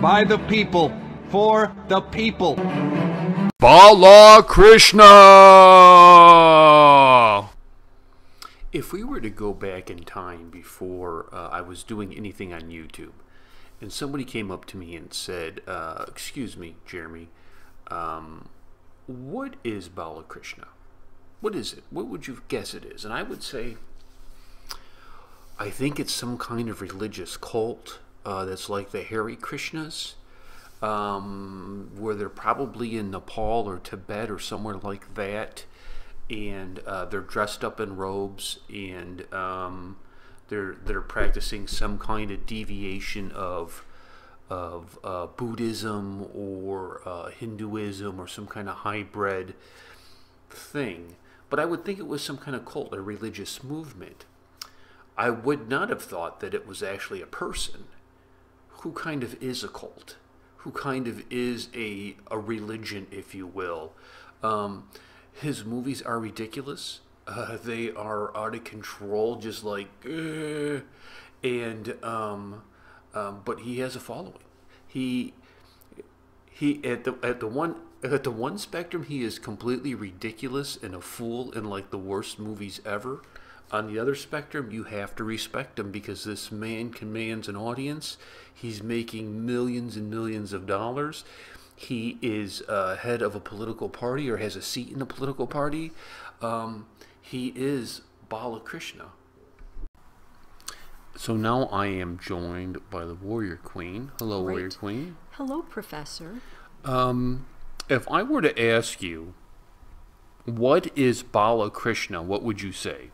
by the people, for the people. Balakrishna! If we were to go back in time before I was doing anything on YouTube, and somebody came up to me and said, excuse me, Jeremy, what is Balakrishna? What is it? What would you guess it is? And I would say, I think it's some kind of religious cult that's like the Hare Krishnas, where they're probably in Nepal or Tibet or somewhere like that, and they're dressed up in robes, and they're practicing some kind of deviation of Buddhism or Hinduism or some kind of hybrid thing. But I would think it was some kind of cult, a religious movement. I would not have thought that it was actually a person who kind of is a cult, who kind of is a religion, if you will. His movies are ridiculous. They are out of control, just like, but he has a following. He at the one spectrum, he is completely ridiculous and a fool in like the worst movies ever. On the other spectrum, you have to respect him because this man commands an audience. He's making millions and millions of dollars. He is head of a political party or has a seat in a political party. He is Balakrishna. So now I am joined by the Warrior Queen. Hello, Great. Warrior Queen. Hello, Professor. If I were to ask you, what is Balakrishna, what would you say?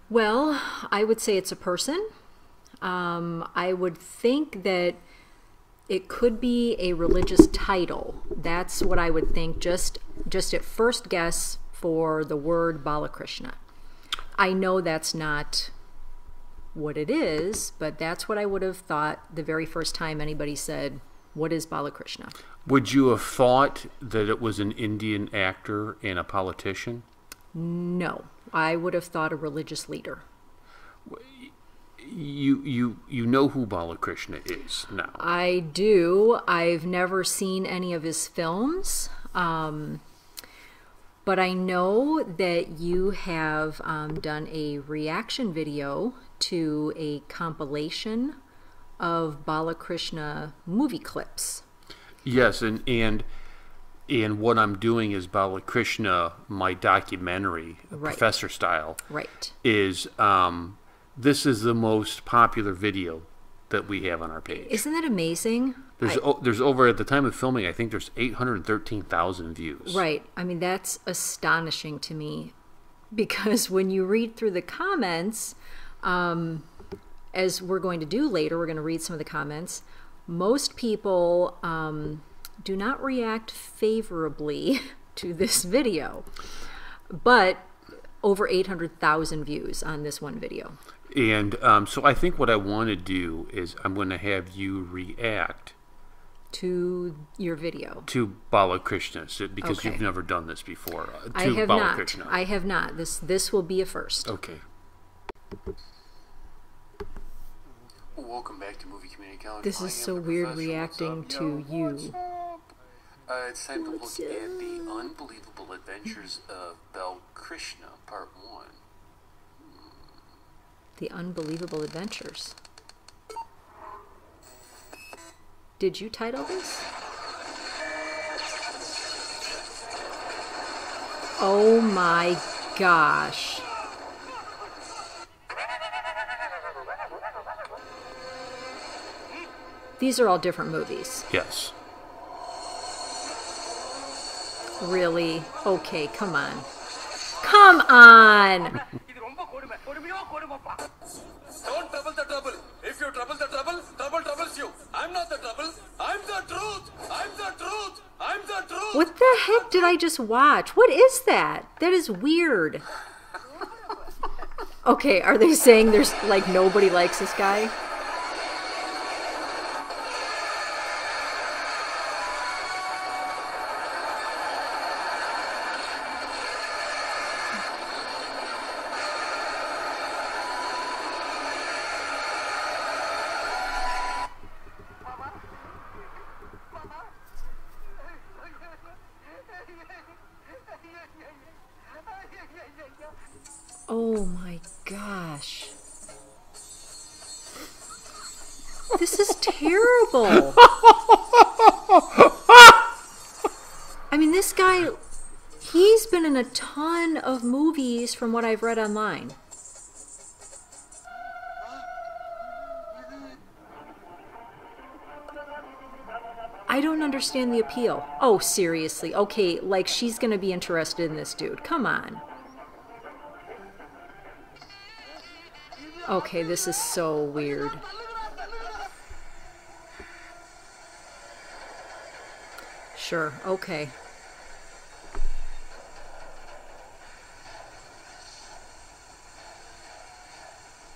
Well, I would say it's a person. I would think that it could be a religious title. That's what I would think, just at first guess for the word Balakrishna. I know that's not what it is, but that's what I would have thought the very first time anybody said, what is Balakrishna? Would you have thought that it was an Indian actor and a politician? No, I would have thought a religious leader. You know who Balakrishna is now. I do. I've never seen any of his films, but I know that you have done a reaction video to a compilation of Balakrishna movie clips. Yes, and what I'm doing is Balakrishna, my documentary, Right. Professor style, Right. is this is the most popular video that we have on our page. Isn't that amazing? There's over, at the time of filming, I think there's 813,000 views. Right. I mean, that's astonishing to me, because when you read through the comments, as we're going to do later, we're going to read some of the comments, most people do not react favorably to this video, but over 800,000 views on this one video. And so I think what I want to do is I'm going to have you react To your video. to Balakrishna, because Okay. you've never done this before. To I have Balakrishna. not. I have not. This will be a first. Okay. Welcome back to Movie Community College. This is so weird reacting to you. It's time to look at the unbelievable adventures of Balakrishna, Part 1. The Unbelievable Adventures. Did you title this? Oh my gosh. These are all different movies. Yes. Really? Okay, come on. Come on! Don't trouble the trouble. If you trouble the trouble, trouble troubles you. I'm not the trouble. I'm the truth. I'm the truth. I'm the truth. What the heck did I just watch? What is that? That is weird. Okay, are they saying there's like nobody likes this guy? Oh my gosh. This is terrible. I mean, this guy, he's been in a ton of movies from what I've read online. I don't understand the appeal. Oh, seriously. Okay, like she's going to be interested in this dude. Come on. Okay, this is so weird. Sure, okay.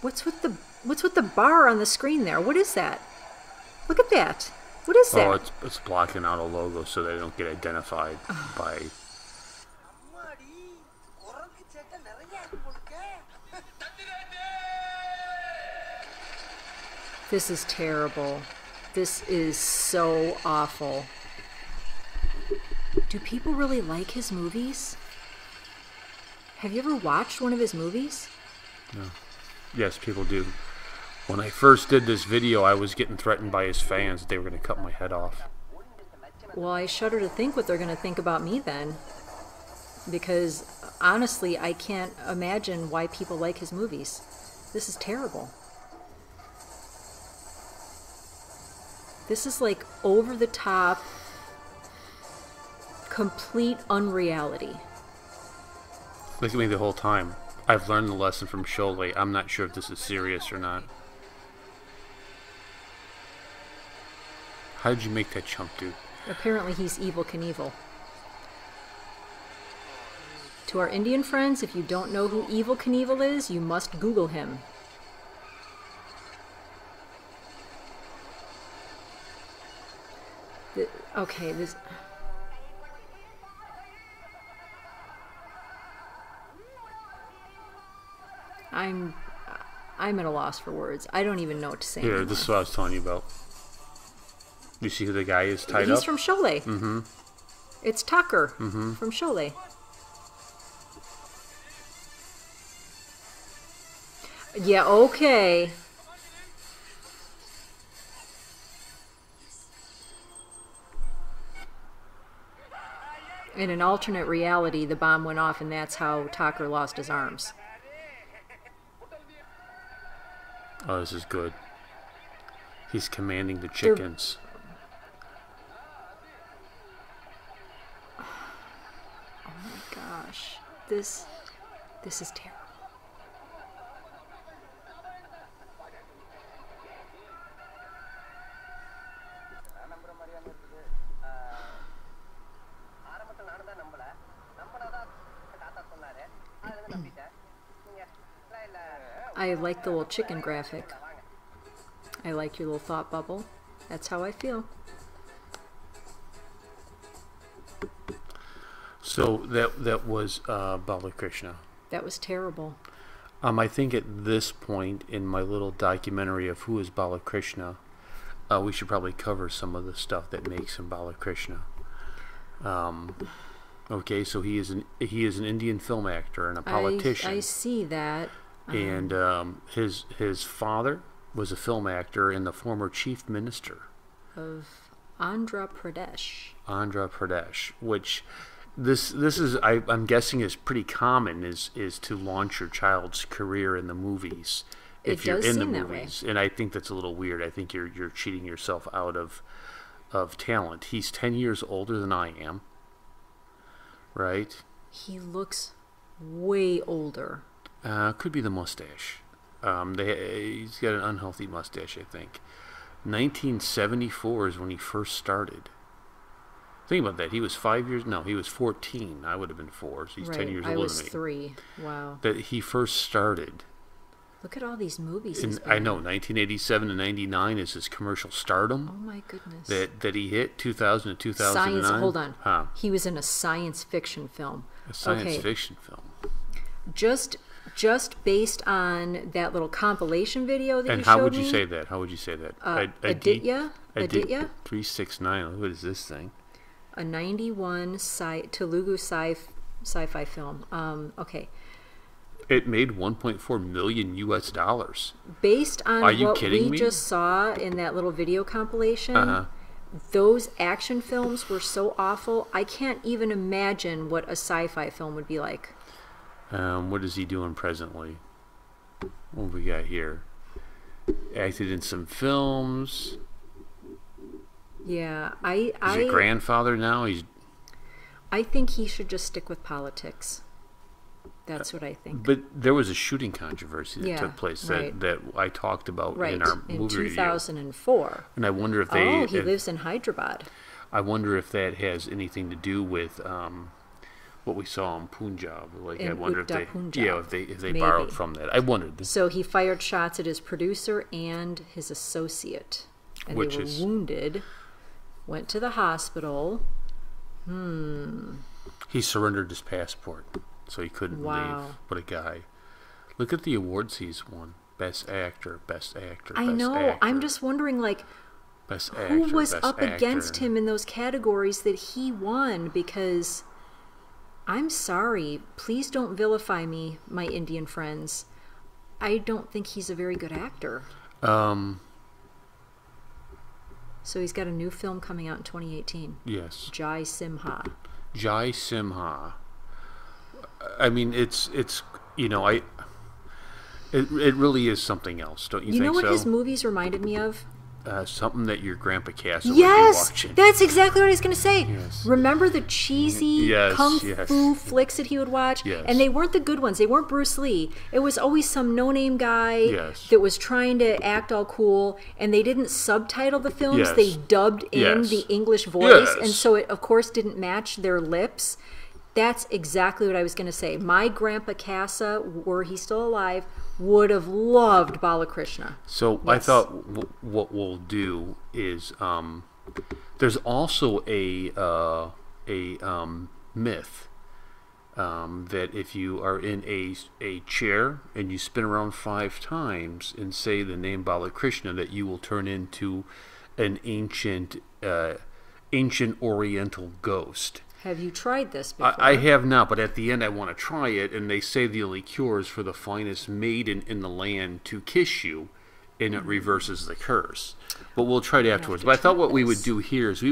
What's with the bar on the screen there? What is that? Look at that. What is that? Oh, it's blocking out a logo so they don't get identified by. This is terrible. This is so awful. Do people really like his movies? Have you ever watched one of his movies? No. Yes, people do. When I first did this video, I was getting threatened by his fans that they were going to cut my head off. Well, I shudder to think what they're going to think about me then. Because, honestly, I can't imagine why people like his movies. This is terrible. This is like over the top, complete unreality. Look at me the whole time. I've learned the lesson from Sholay. I'm not sure if this is serious or not. How did you make that jump, dude? Apparently he's Evel Knievel. To our Indian friends, if you don't know who Evel Knievel is, you must Google him. Okay, this... I'm at a loss for words. I don't even know what to say anymore. This is what I was telling you about. You see who the guy is tied up? He's from Sholay. Mm-hmm. It's Tucker from Sholay. Yeah, okay. In an alternate reality, the bomb went off, and that's how Tucker lost his arms. Oh, this is good. He's commanding the chickens. Oh my gosh. This is terrible. I like the little chicken graphic. I like your little thought bubble. That's how I feel. So that was Balakrishna. That was terrible. I think at this point in my little documentary of who is Balakrishna, we should probably cover some of the stuff that makes him Balakrishna. Okay, so he is an Indian film actor and a politician. I see that. And his father was a film actor and the former chief minister of Andhra Pradesh. Andhra Pradesh, which this is I'm guessing is pretty common is to launch your child's career in the movies if you're in the movies. And I think that's a little weird. I think you're cheating yourself out of talent. He's 10 years older than I am. Right? He looks way older. Could be the mustache. He's got an unhealthy mustache, I think. 1974 is when he first started. Think about that. He was 5 years... No, he was 14. I would have been 4, so he's 10 years older than me. I was 3. Wow. That he first started. Look at all these movies he's been I know. 1987 to 99 is his commercial stardom. Oh, my goodness. That he hit 2000 to 2009. Science... Hold on. Huh. He was in a science fiction film. A science fiction film. Just based on that little compilation video that you showed me. And how would you say that? How would you say that? Aditya? 369. What is this thing? A 91 Telugu sci-fi film. Okay. It made 1.4 million US dollars. Based on Are you what kidding we me? just saw in that little video compilation, those action films were so awful, I can't even imagine what a sci-fi film would be like. What is he doing presently? What we got here? Acted in some films. Yeah, He's a grandfather now. I think he should just stick with politics. That's what I think. But there was a shooting controversy that took place right. that I talked about in our movie in 2004. review. And I wonder if they... he lives in Hyderabad. I wonder if that has anything to do with what we saw in Punjab. Like, I wonder if they... Punjab. Yeah, if they Maybe. borrowed from that. I wondered. So he fired shots at his producer and his associate. And they were wounded. Went to the hospital. He surrendered his passport, so he couldn't leave. What a guy. Look at the awards he's won. Best actor, best actor, I know. actor, I'm just wondering, like, best actor, who was best up actor. against him in those categories that he won? Because, I'm sorry, please don't vilify me, my Indian friends. I don't think he's a very good actor. So he's got a new film coming out in 2018. Yes. Jai Simha. Jai Simha. I mean, it's you know, it really is something else, don't you think so? You know what his movies reminded me of? Something that your Grandpa Casa Yes, would be watching. that's exactly what I was going to say. Yes. Remember the cheesy kung fu flicks that he would watch? Yes. And they weren't the good ones. They weren't Bruce Lee. It was always some no-name guy that was trying to act all cool, and they didn't subtitle the films. Yes. They dubbed in the English voice, and so it, of course, didn't match their lips. That's exactly what I was going to say. My Grandpa Casa, were he still alive, would have loved Balakrishna. So I thought what we'll do is there's also a myth that if you are in a chair and you spin around 5 times and say the name Balakrishna, that you will turn into an ancient Oriental ghost. Have you tried this before? I have not, but at the end I want to try it, and they say the only cure is for the finest maiden in the land to kiss you, and it reverses the curse. But we'll try it afterwards. But I thought what we would do here is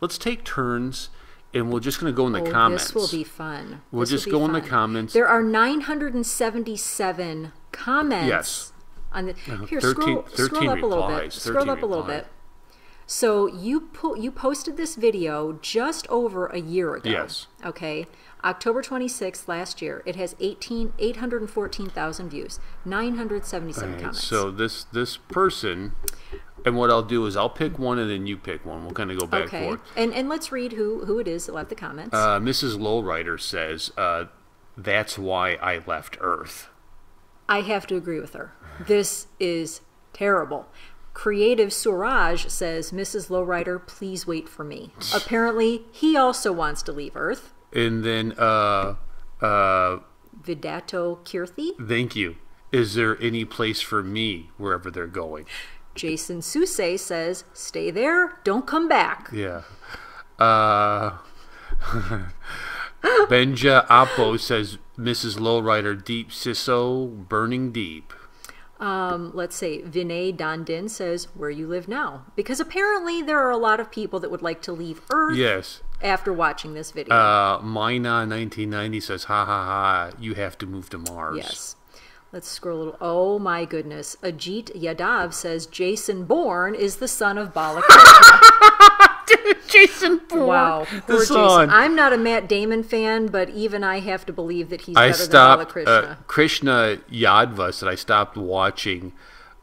let's take turns, and we're just going to go in the comments. This will be fun. We'll just go in the comments. There are 977 comments. Yes. On the, here, 13 scroll up a little bit. replies, Scroll up a little bit. So you posted this video just over a year ago. Yes. Okay. October 26th last year. It has 814,000 views. 977 comments. So this person, and what I'll do is I'll pick one and then you pick one. We'll kind of go back and forth. And let's read who it is that left the comments. Mrs. Lowrider says, that's why I left Earth. I have to agree with her. This is terrible. Creative Suraj says, Mrs. Lowrider, please wait for me. Apparently, he also wants to leave Earth. And then, Vidato Kirthi. Thank you. Is there any place for me wherever they're going? Jason Suse says, stay there, don't come back. Yeah. Benja Apo says, Mrs. Lowrider, deep sisso, burning deep. Let's say Vinay Dandin says, where you live now. Because apparently there are a lot of people that would like to leave Earth after watching this video. Mina1990 says, ha ha ha, you have to move to Mars. Yes. Let's scroll a little. Oh my goodness. Ajit Yadav says, Jason Bourne is the son of Balakrishna. Jason Bourne. Wow. Poor Jason. I'm not a Matt Damon fan, but even I have to believe that he's better than Balakrishna. Krishna Yadva said I stopped watching.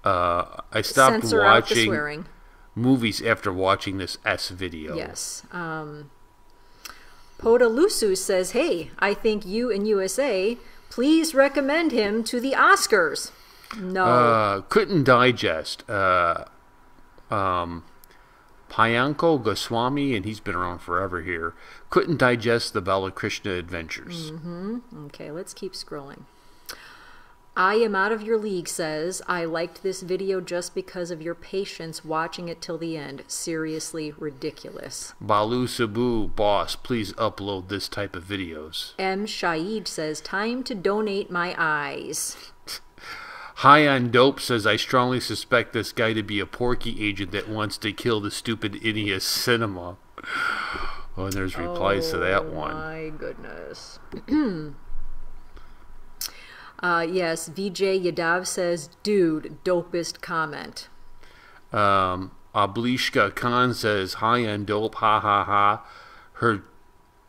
I stopped Censor out the watching swearing. Movies after watching this S video. Yes. Podalusu says, hey, I think you and USA, please recommend him to the Oscars. No. Couldn't digest. Payanko Goswami, and he's been around forever here, couldn't digest the Balakrishna adventures. Okay, let's keep scrolling. I Am Out of Your League says, I liked this video just because of your patience watching it till the end. Seriously ridiculous. Balu Sabu, boss, please upload this type of videos. M. Shaid says, time to donate my eyes. High on Dope says, I strongly suspect this guy to be a Porky agent that wants to kill the stupid India cinema. Oh, and there's replies to that one. Oh my goodness. Yes, VJ Yadav says, dude, dopest comment. Ablishka Khan says, hi on Dope, ha ha ha. Her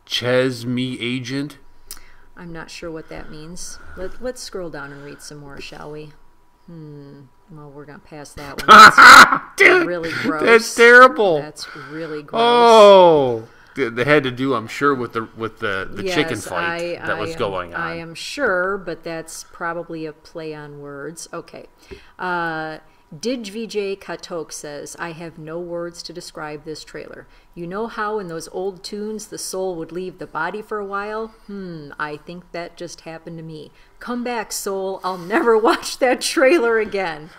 Chesme agent. I'm not sure what that means. Let's scroll down and read some more, shall we? Well, we're going to pass that one. That's Dude, really gross. That's terrible. That's really gross. Oh, they had to do, I'm sure, with the Yes, chicken fight that was going on. I am sure, but that's probably a play on words. Okay. DidVJ Katok says, I have no words to describe this trailer. You know how in those old tunes the soul would leave the body for a while? I think that just happened to me. Come back, soul. I'll never watch that trailer again.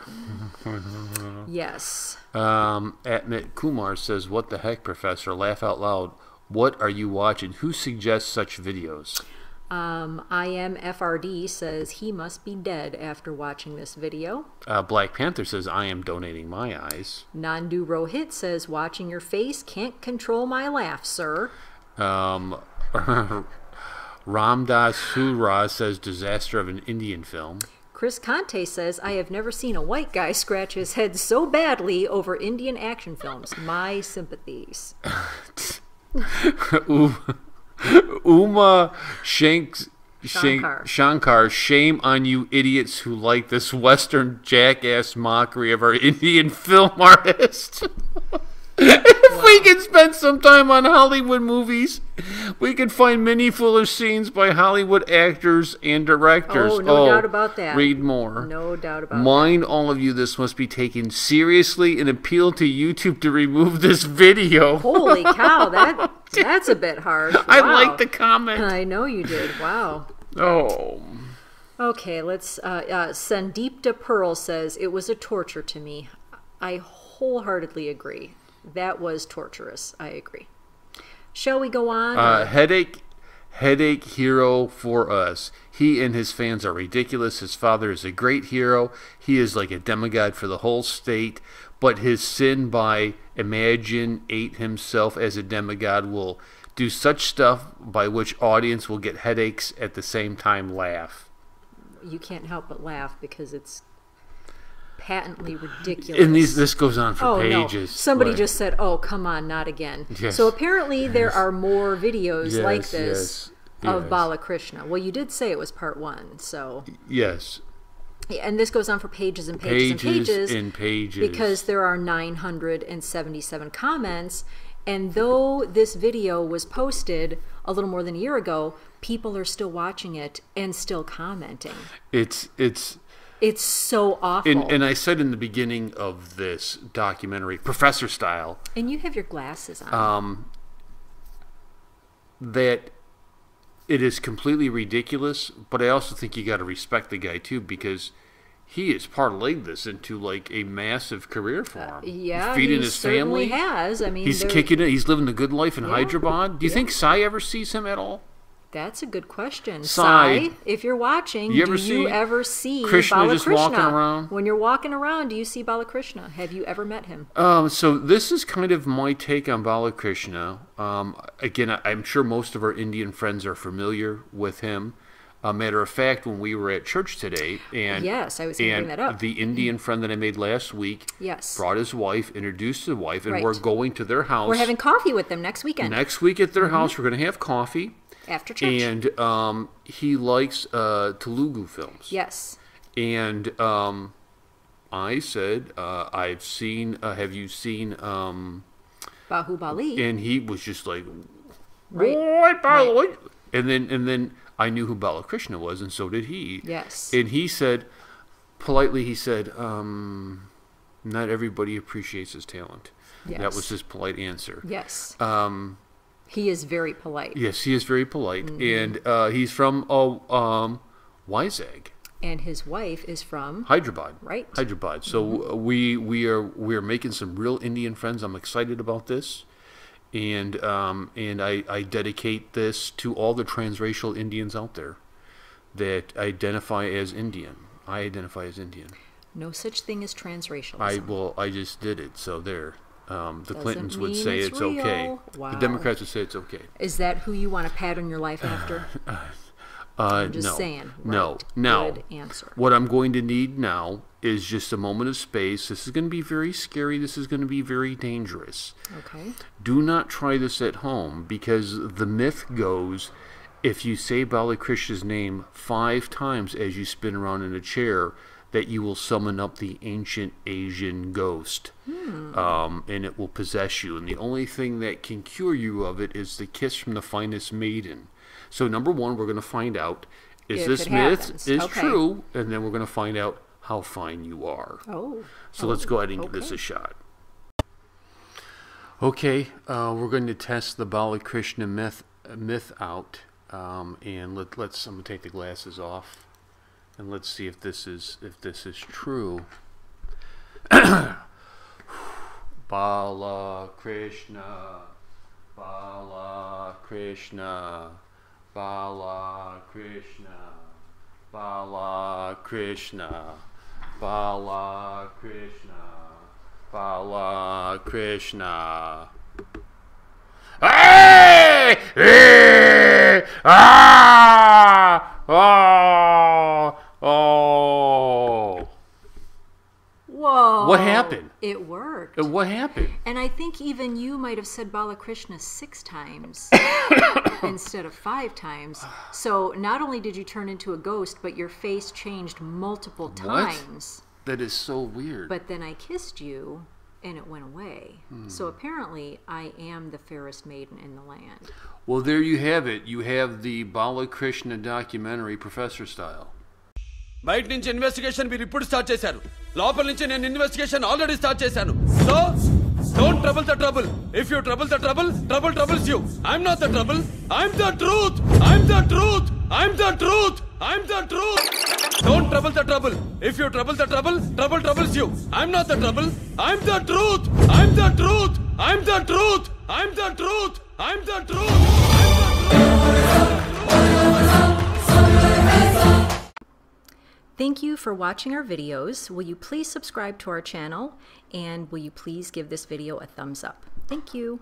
Yes. Atmit Kumar says, what the heck, Professor? Laugh out loud. What are you watching? Who suggests such videos? I Am FRD says he must be dead after watching this video. Black Panther says, I am donating my eyes. Nandu Rohit says, watching your face can't control my laugh, sir. Ramdas Suraj says, disaster of an Indian film. Chris Conte says, I have never seen a white guy scratch his head so badly over Indian action films. My sympathies. Uma Shankar, shame on you idiots who like this Western jackass mockery of our Indian film artists. If we could spend some time on Hollywood movies, we could find many foolish scenes by Hollywood actors and directors. Oh, no doubt about that. Read more. No doubt about Mind all of you, this must be taken seriously and appeal to YouTube to remove this video. Holy cow, that's a bit harsh. Wow. I like the comment. I know you did. Wow. Oh. Okay, let's. Sandeepta Pearl says, it was a torture to me. I wholeheartedly agree. That was torturous. I agree. Shall we go on? Headache hero for us. He and his fans are ridiculous. His father is a great hero. He is like a demigod for the whole state. But his sin by ate himself as a demigod will do such stuff by which audience will get headaches at the same time laugh. You can't help but laugh because it's patently ridiculous. And this goes on for pages. No. Somebody just said, oh, come on, not again. Yes. So apparently there are more videos like this of Balakrishna. Well, you did say it was part 1, so... Yes. And this goes on for pages and pages and pages. Because there are 977 comments. And though this video was posted a little more than a year ago, people are still watching it and still commenting. It's so awful. And I said in the beginning of this documentary, Professor Style... And you have your glasses on. That it is completely ridiculous, but I also think you got to respect the guy, too, because he has parlayed this into, like, a massive career for him. Yeah, feeding he his family. Has. I mean, he's kicking it. He's living a good life in Hyderabad. Do you think Sai ever sees him at all? That's a good question. Sai, if you're watching, do you ever see Krishna Balakrishna? Just walking around? When you're walking around, do you see Balakrishna? Have you ever met him? So this is kind of my take on Balakrishna. Again, I'm sure most of our Indian friends are familiar with him. Matter of fact, when we were at church today, and yes, I was going to bring that up. The Indian friend that I made last week, brought his wife, introduced his wife, and we're going to their house. We're having coffee with them next weekend. Next week at their house, we're going to have coffee. After church. And he likes Telugu films. Yes. And I said, I've seen, have you seen... Bahubali. And he was just like, what? And then I knew who Balakrishna was, and so did he. Yes. And he said, politely, not everybody appreciates his talent. Yes. That was his polite answer. Yes. He is very polite. Yes, he is very polite. And he's from Wizag. And his wife is from Hyderabad. Right. Hyderabad. So we are making some real Indian friends. I'm excited about this. And I dedicate this to all the transracial Indians out there that identify as Indian. I identify as Indian. No such thing as transracialism. I just did it. So there. The Doesn't Clintons would mean say it's it's okay. real. Wow. The Democrats would say it's okay. Is that who you want to pattern your life after? I'm just no. saying. No. Right. Now, Good answer. what I'm going to need now is just a moment of space. This is going to be very scary. This is going to be very dangerous. Okay. Do not try this at home, because the myth goes, if you say Balakrishna's name 5 times as you spin around in a chair, that you will summon up the ancient Asian ghost, and it will possess you. And the only thing that can cure you of it is the kiss from the finest maiden. So number 1, we're going to find out, is If this it myth happens. is Okay. true, and then we're going to find out how fine you are. Oh. So let's go ahead and give this okay. a shot. Okay, we're going to test the Balakrishna myth out, and let's. I'm going to take the glasses off, and let's see if this is true. Balakrishna, Balakrishna, Balakrishna, Balakrishna, Balakrishna, Balakrishna. Hey! Oh! Whoa. What happened? It worked. What happened? And I think even you might have said Balakrishna 6 times instead of 5 times. So not only did you turn into a ghost, but your face changed multiple times. That is so weird. But then I kissed you, and it went away. So apparently, I am the fairest maiden in the land. Well, there you have it. You have the Balakrishna documentary, Professor style. బయట నుంచి investigation మీరు ఇప్పుడు start చేశారు. లోపల నుంచి నేను investigation already start చేశాను. So don't trouble the trouble. If you trouble the trouble, trouble troubles you. I'm not the trouble. I'm the truth. I'm the truth. I'm the truth. I'm the truth. Don't trouble the trouble. If you trouble the trouble, trouble troubles you. I'm not the trouble. I'm the truth. I'm the truth. I'm the truth. I'm the truth. I'm the truth. Thank you for watching our videos. Will you please subscribe to our channel? And will you please give this video a thumbs up? Thank you.